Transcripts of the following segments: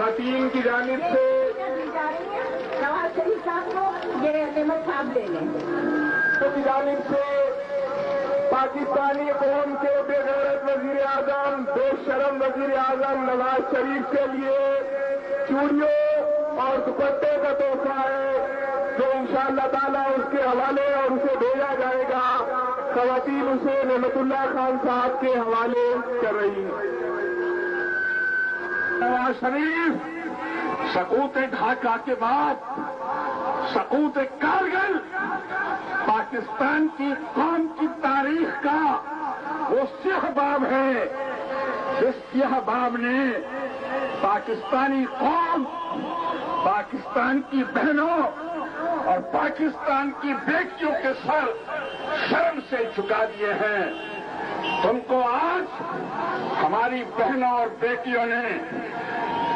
خواتین کی جانب سے نواز شریف صاحب کو یہ نعمت صاحب لے لیں. کی جانب سے پاکستانی قوم کے بے غیرت وزیر اعظم، بے شرم وزیر اعظم نواز شریف کے لیے چوڑیوں اور دوپٹے کا تحفہ ہے، جو انشاءاللہ تعالیٰ اس کے حوالے اور اسے بھیجا جائے گا. خواتین اسے نعمت اللہ خان صاحب کے حوالے کر رہی ہیں. نواز شریف سقوط ڈھاکہ کے بعد سقوط کارگل پاکستان کی قوم کی تاریخ کا وہ سیاہ باب ہے جس سیاہ باب نے پاکستانی قوم، پاکستان کی بہنوں اور پاکستان کی بیٹیوں کے سر شرم سے جھکا دیے ہیں. تم کو آج ہماری بہنوں اور بیٹیوں نے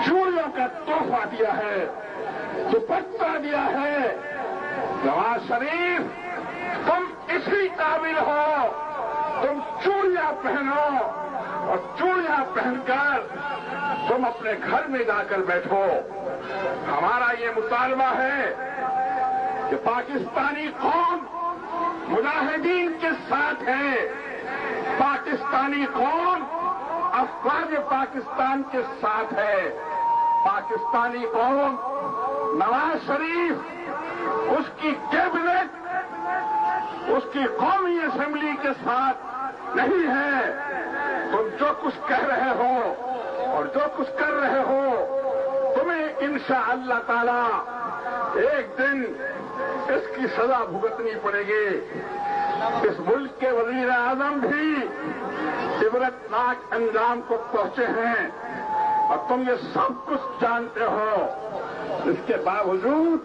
چوڑیوں کا تحفہ دیا ہے، دوپٹہ دیا ہے. نواز شریف تم اسی قابل ہو، تم چوڑیاں پہنو اور چوڑیاں پہن کر تم اپنے گھر میں جا کر بیٹھو. ہمارا یہ مطالبہ ہے کہ پاکستانی قوم مجاہدین کے ساتھ ہے، پاکستانی قوم افواج پاکستان کے ساتھ ہے. پاکستانی قوم نواز شریف، اس کی کیبنٹ، اس کی قومی اسمبلی کے ساتھ نہیں ہے. تم جو کچھ کہہ رہے ہو اور جو کچھ کر رہے ہو، تمہیں انشاءاللہ تعالی ایک دن اس کی سزا بھگتنی پڑے گی. اس ملک کے وزیر اعظم بھی عبرتناک انجام کو پہنچے ہیں اور تم یہ سب کچھ جانتے ہو. اس کے باوجود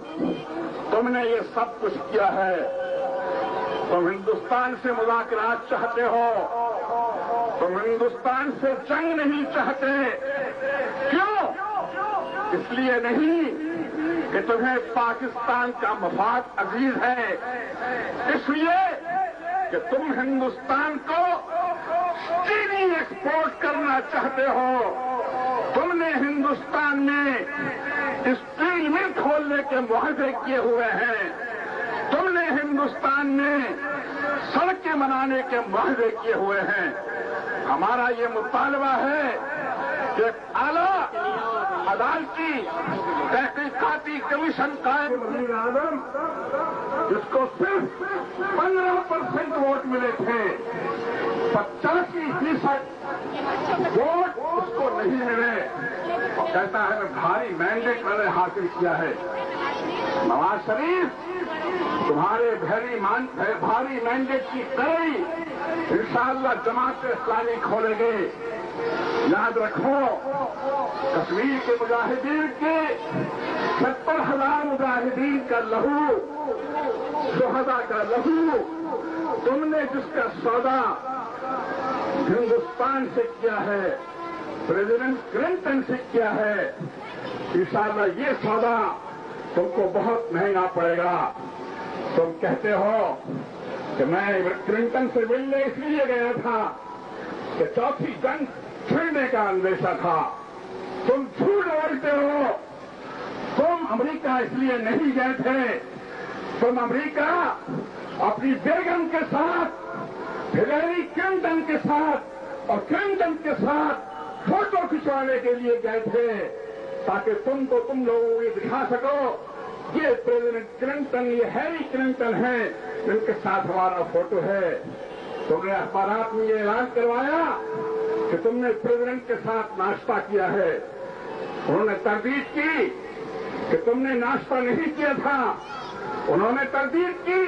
تم نے یہ سب کچھ کیا ہے. تم ہندوستان سے مذاکرات چاہتے ہو، تم ہندوستان سے جنگ نہیں چاہتے. کیوں؟ اس لیے نہیں کہ تمہیں پاکستان کا مفاد عزیز ہے، اس لیے کہ تم ہندوستان کو چینی ایکسپورٹ کرنا چاہتے ہو. تم نے ہندوستان میں اسٹیل مل کھولنے کے معاہدے کیے ہوئے ہیں، تم نے ہندوستان میں سڑکیں بنانے کے معاہدے کیے ہوئے ہیں. ہمارا یہ مطالبہ ہے کہ اعلیٰ عدالتی تحقیقاتی کمیشن قائم. وزیر اعظم جس کو صرف 15% ووٹ ملے تھے، 85% ووٹ اس کو نہیں ملے، اور کہتا ہے بھاری مینڈیٹ میں نے حاصل کیا ہے. نواز شریف تمہارے بھاری مینڈیٹ کی کڑی انشاءاللہ جماعت اسلامی کھولے گے. یاد رکھو، کشمیر کے مجاہدین کے 70,000 مجاہدین کا لہو، شہداء کا لہو، تم نے جس کا سودا ہندوستان سے کیا ہے، پریزیڈنٹ کلنٹن سے کیا ہے، انشاءاللہ یہ سودا تم کو بہت مہنگا پڑے گا. تم کہتے ہو کہ میں کلنٹن سے ملنے اس لیے گیا تھا کہ چوتھی جنگ چھڑنے کا اندیشہ تھا. تم جھوٹ بولتے ہو. تم امریکہ اس لیے نہیں گئے تھے. تم امریکہ اپنی بیگم کے ساتھ، ہلیری کلنٹن کے ساتھ اور کلنٹن کے ساتھ فوٹو کھنچوانے کے لیے گئے تھے تاکہ تم لوگوں کو یہ دکھا سکو یہ پریزیڈنٹ کلنٹن، یہ ہیری کلنٹن ہیں جن کے ساتھ ہمارا فوٹو ہے. تم نے اخبارات میں یہ اعلان کروایا کہ تم نے پریزیڈنٹ کے ساتھ ناشتہ کیا ہے. انہوں نے تردید کی کہ تم نے ناشتہ نہیں کیا تھا. انہوں نے تردید کی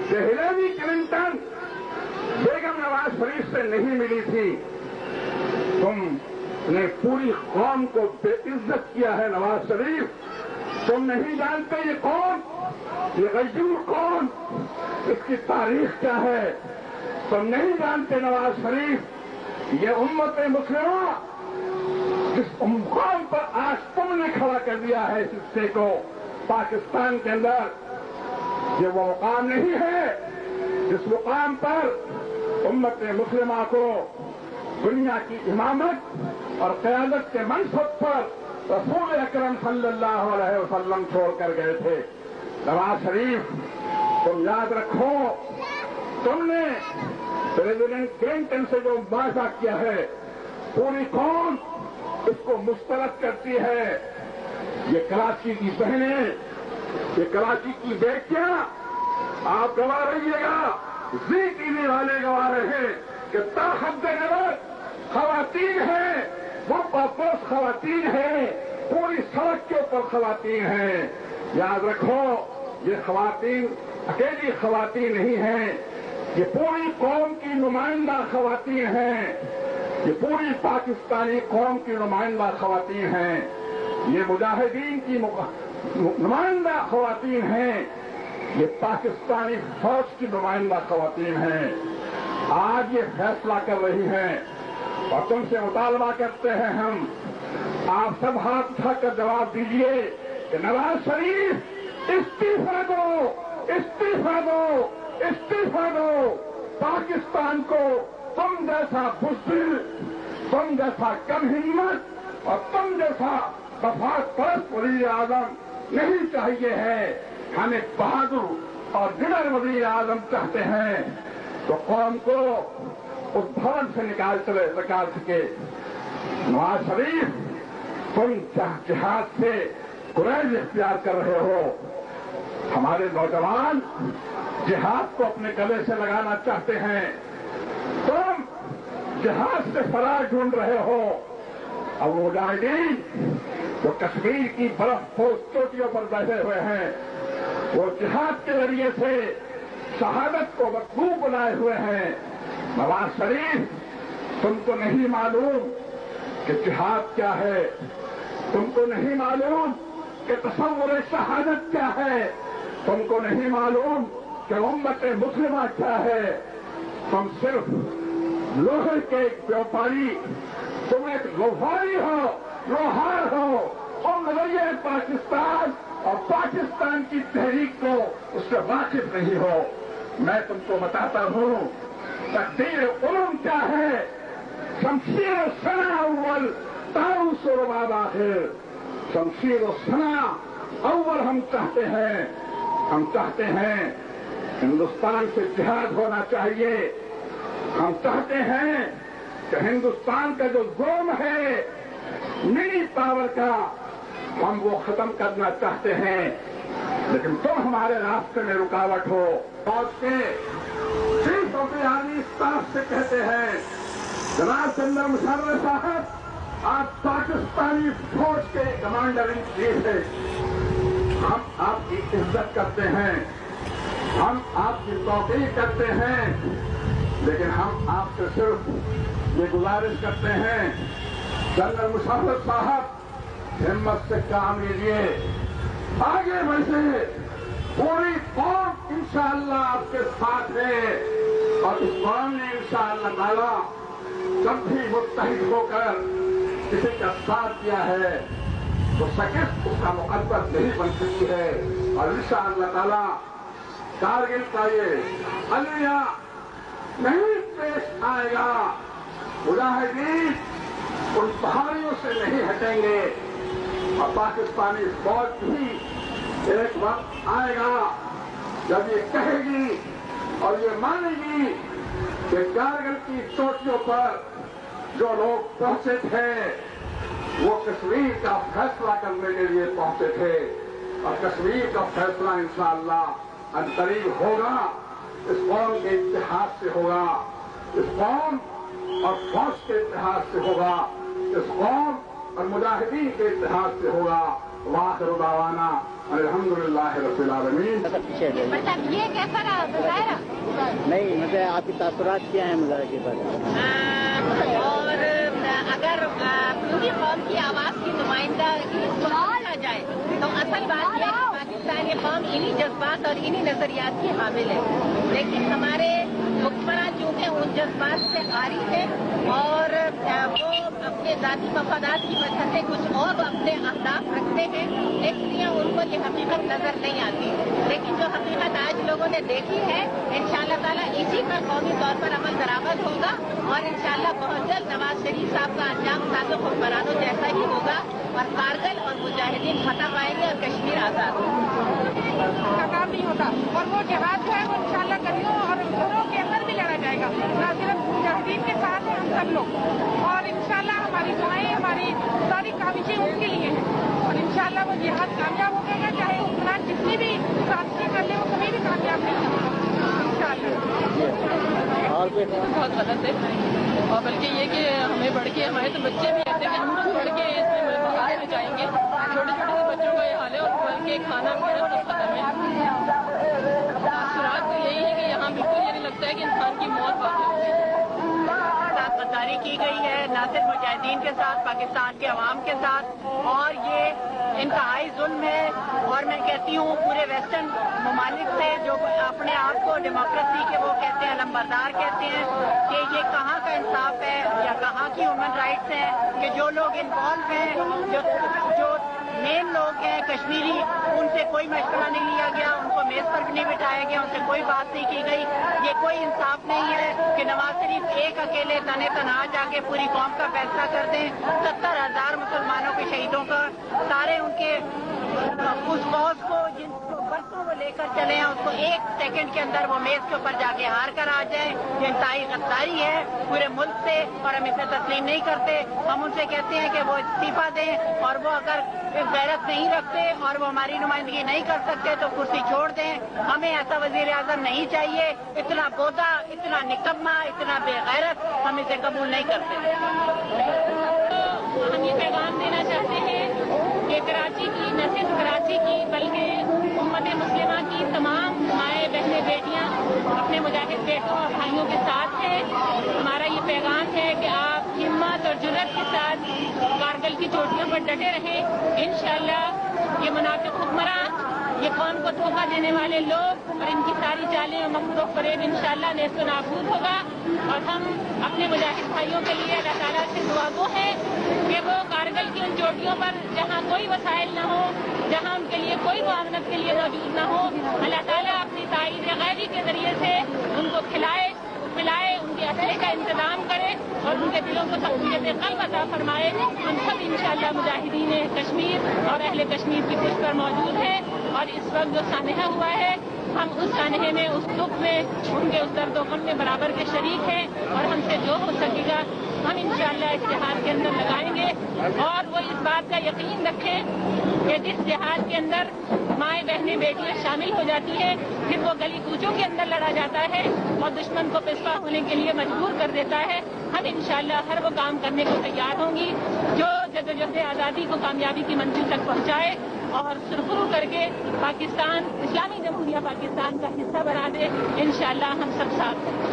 کہ ہلیری کلنٹن بیگم نواز شریف سے نہیں ملی تھی. تم نے پوری قوم کو بے عزت کیا ہے. نواز شریف تم نہیں جانتے یہ کون، یہ غیور کون، اس کی تاریخ کیا ہے. تم نہیں جانتے نواز شریف یہ امت مسلمہ جس قوم پر آج تم نے کھڑا کر دیا ہے اس حصے کو پاکستان کے اندر، یہ وہ مقام نہیں ہے جس مقام پر امت مسلمہ کو دنیا کی امامت اور قیادت کے منصب پر رسول اکرم صلی اللہ علیہ وسلم چھوڑ کر گئے تھے۔ نواز شریف، تم یاد رکھو، تم نے پریزیڈنٹ کلنٹن سے جو وعدہ کیا ہے پوری قوم اس کو مسترد کرتی ہے۔ یہ کراچی کی بہنیں، یہ کراچی کی بیٹیاں، آپ گواہ رہیے گا، زی ٹی وی والے گواہ رہے ہیں کہ تاحد نظر خواتین ہیں، برقع پوش خواتین ہیں، پوری سڑک کے اوپر خواتین ہیں۔ یاد رکھو، یہ خواتین اکیلی خواتین نہیں ہیں، یہ پوری قوم کی نمائندہ خواتین ہیں، یہ پوری پاکستانی قوم کی نمائندہ خواتین ہیں، یہ مجاہدین کی نمائندہ خواتین ہیں، یہ پاکستانی فوج کی نمائندہ خواتین ہیں۔ آج یہ فیصلہ کر رہی ہیں اور تم سے مطالبہ کرتے ہیں ہم، آپ سب ہاتھ اٹھا کر جواب دیجیے کہ نواز شریف استعفا دو، استعفا دو، استعفا دو۔ پاکستان کو تم جیسا بزدل، تم جیسا کم ہمت اور تم جیسا وفاق پرست وزیر اعظم نہیں چاہیے ہے۔ ہم ایک بہادر اور نڈر وزیر اعظم چاہتے ہیں تو قوم کو اس بھون سے نکال سکے۔ نواز شریف، تم جہاد سے گریز اختیار کر رہے ہو، ہمارے نوجوان جہاد کو اپنے گلے سے لگانا چاہتے ہیں، تم جہاد سے فرار ڈھونڈ رہے ہو۔ اور مجاہدین جو کشمیر کی برف پوش چوٹیوں پر بیٹھے ہوئے ہیں، وہ جہاد کے ذریعے سے شہادت کو مطلوب بنائے ہوئے ہیں۔ نواز شریف، تم کو نہیں معلوم کہ جہاد کیا ہے، تم کو نہیں معلوم کہ تصور شہادت کیا ہے، تم کو نہیں معلوم کہ امت مسلمہ کیا ہے۔ تم صرف لوہے کے ایک ویوپاری، تم ایک لوہاری ہو، لوہار ہو، تم نظریہ پاکستان اور پاکستان کی تحریک کو اس سے واقف نہیں ہو۔ میں تم کو بتاتا ہوں تقدیر علوم کیا ہے۔ شمشیر و ثنا اول، طاؤس و رباب آخر۔ شمشیر و ثنا اول ہم چاہتے ہیں، ہم چاہتے ہیں ہندوستان سے جہاد ہونا چاہیے۔ ہم چاہتے ہیں کہ ہندوستان کا جو ظلم ہے منی پاور کا، ہم وہ ختم کرنا چاہتے ہیں، لیکن تم ہمارے راستے میں رکاوٹ ہو۔ فوج کے chief of the army staff سے کہتے ہیں، جناب جنرل مشرف صاحب، آپ پاکستانی فوج کے کمانڈر ان چیف ہیں، ہم آپ کی عزت کرتے ہیں، ہم آپ کی توقیر کرتے ہیں، لیکن ہم آپ سے صرف یہ گزارش کرتے ہیں، جنرل مشرف صاحب ہمت سے کام لیجیے، آگے بڑھیے، پوری قوم انشاءاللہ آپ کے ساتھ ہے، اور اس قوم نے انشاءاللہ تعالی جب بھی متحد ہو کر کسی کا ساتھ دیا ہے تو شکست اس کا مقدس نہیں بن سکتی ہے، اور انشاءاللہ تعالی کارگل کا یہ المیہ نہیں پیش آئے گا۔ مجاہدین ان پہاڑیوں سے نہیں ہٹیں گے، اور پاکستانی فوج بھی ایک وقت آئے گا جب یہ کہے گی اور یہ مانے گی کہ کارگل کی چوٹیوں پر جو لوگ پہنچے تھے وہ کشمیر کا فیصلہ کرنے کے لیے پہنچے تھے، اور کشمیر کا فیصلہ انشاءاللہ عنقریب ہوگا، اس قوم کے اتحاد سے ہوگا، اس قوم اور فوج کے اتحاد سے ہوگا، اس قوم اور مجاہدین کے اتحاد سے ہوگا۔ وآخر دعوانا الحمدللہ رب العالمین۔ مطلب یہ کیسا رہا مظاہرہ؟ نہیں، مطلب آپ کی تاثرات کیا ہیں مظاہرے کے بعد؟ اور اگر پوری قوم کی آواز کی نمائندہ آ جائے تو اصل بات یہ ہے کہ پاکستانی قوم انہی جذبات اور انہی نظریات کی حامل ہے، لیکن ہمارے حکمراں چونکہ ان جذبات سے عاری ہیں اور وہ اپنے ذاتی مفادات کی وجہ سے کچھ اور اپنے اہداف رکھتے کرتے ہیں اس لیے ان کو یہ حقیقت نظر نہیں آتی، لیکن جو حقیقت آج لوگوں نے دیکھی ہے انشاءاللہ تعالیٰ اسی پر قومی طور پر عمل درآمد ہوگا اور انشاءاللہ بہت جلد نواز شریف صاحب کا انجام سابق حکمرانوں جیسا ہی ہوگا اور کارگل اور مجاہدین فتح پائیں گے اور کشمیر آزاد کا کام نہیں ہوتا، اور وہ جہاد جو ہے وہ انشاءاللہ گلیوں اور گھروں کے اندر بھی لڑا جائے گا، نہ صرف مجاہدین کے ساتھ ہیں ہم سب لوگ، اور انشاءاللہ ہماری دعائیں ہماری ساری کاوشیں ان کے لیے ہیں، اور انشاءاللہ وہ جہاد کامیاب ہو گا، چاہے حکمران جتنی بھی سازشیں کر لیں وہ کبھی بھی کامیاب نہیں ہوگا انشاءاللہ۔ اور بہت غلط ہے، اور بلکہ یہ کہ ہمیں بڑھ کے ہمارے تو بچے بھی کہتے ہیں کہ ہم لوگ بڑھ کے اس میں باہر میں جائیں گے، چھوٹے چھوٹے بچوں کا یہ حال ہے، اور بلکہ کھانا پینا سب ختم ہے۔ تاثرات تو یہی ہے کہ یہاں بالکل یہ نہیں لگتا ہے کہ انسان کی موت واقع ہوگی۔ غداری کی گئی ہے نہ صرف مجاہدین کے ساتھ، پاکستان کے عوام کے ساتھ، اور یہ انتہائی ظلم ہے، اور میں کہتی ہوں پورے ویسٹرن ممالک سے جو اپنے آپ کو ڈیموکریسی کے وہ کہتے ہیں لمبردار کہتے ہیں، کہ یہ کہاں کا انصاف ہے یا کہاں کی ہیومن رائٹس ہیں کہ جو لوگ انوالو ہیں، جو مین لوگ ہیں کشمیری، ان سے کوئی مشورہ نہیں لیا گیا، ان کو میز پر بھی نہیں بٹھایا گیا، ان سے کوئی بات نہیں کی گئی۔ یہ کوئی انصاف نہیں ہے کہ نواز شریف ایک اکیلے تنے تنہا جا کے پوری قوم کا فیصلہ کر دیں۔ 70,000 مسلمانوں کے شہیدوں کا، سارے ان کے اس فوج کو جن برسوں وہ لے کر چلے ہیں، اس کو ایک سیکنڈ کے اندر وہ میز کے اوپر جا کے ہار کر آ جائیں، یہ انتہائی غداری ہے پورے ملک سے، اور ہم اسے تسلیم نہیں کرتے۔ ہم ان سے کہتے ہیں کہ وہ استعفیٰ دیں، اور وہ اگر غیرت نہیں رکھتے اور وہ ہماری نمائندگی نہیں کر سکتے تو کرسی چھوڑ دیں۔ ہمیں ایسا وزیر اعظم نہیں چاہیے، اتنا بودا، اتنا نکما، اتنا بے غیرت ہم اسے قبول نہیں کرتے۔ ہم یہ پیغام دینا چاہتے ہیں کہ کراچی کی، نہ صرف کراچی کی بلکہ امت مسلمہ کی تمام مائیں بہنیں بیٹیاں اپنے مجاہد بیٹوں اور بھائیوں کے ساتھ ہیں۔ ہمارا یہ پیغام ہے کہ آپ ہمت اور جرأت کے ساتھ کارگل کی چوٹیوں پر ڈٹے رہیں۔ انشاءاللہ یہ منافق حکمراں، یہ قوم کو دھوکہ دینے والے لوگ اور ان کی ساری چالیں اور مکر و فریب انشاءاللہ نیست و نابود ہوگا، اور ہم اپنے مجاہد بھائیوں کے لیے اللہ تعالیٰ سے دعا گو ہیں کہ وہ کارگل کی ان چوٹیوں پر جہاں کوئی وسائل نہ ہو، جہاں ان کے لیے کوئی معاونت کے لیے موجود نہ ہو، اللہ تعالیٰ اپنی تائید غیبی کے ذریعے سے ان کو کھلائے پلائے، ان کے اسلحے کا انتظام کرے اور ان کے دلوں کو تقویت قلب عطا فرمائے۔ ہم سب انشاءاللہ مجاہدین کشمیر اور اہل کشمیر کی پشت پر موجود ہیں، اور اس وقت جو سانحہ ہوا ہے ہم اس سانحے میں، اس دکھ میں، ان کے اس درد و غم میں برابر کے شریک ہیں، اور ہم سے جو ہو سکے گا ہم انشاءاللہ اس جہاد کے اندر لگائیں گے، اور وہ اس بات کا یقین رکھیں کہ جس جہاد کے اندر مائیں بہنیں بیٹیاں شامل ہو جاتی ہیں، پھر وہ گلی کوچوں کے اندر لڑا جاتا ہے اور دشمن کو پسپا ہونے کے لیے مجبور کر دیتا ہے، ہم انشاءاللہ ہر وہ کام کرنے کو تیار ہوں گی جو جدوجہد آزادی کو کامیابی کی منزل تک پہنچائے اور سرخرو کر کے پاکستان، اسلامی جمہوریہ پاکستان کا حصہ بنا دے۔ انشاءاللہ ہم سب ساتھ ہیں۔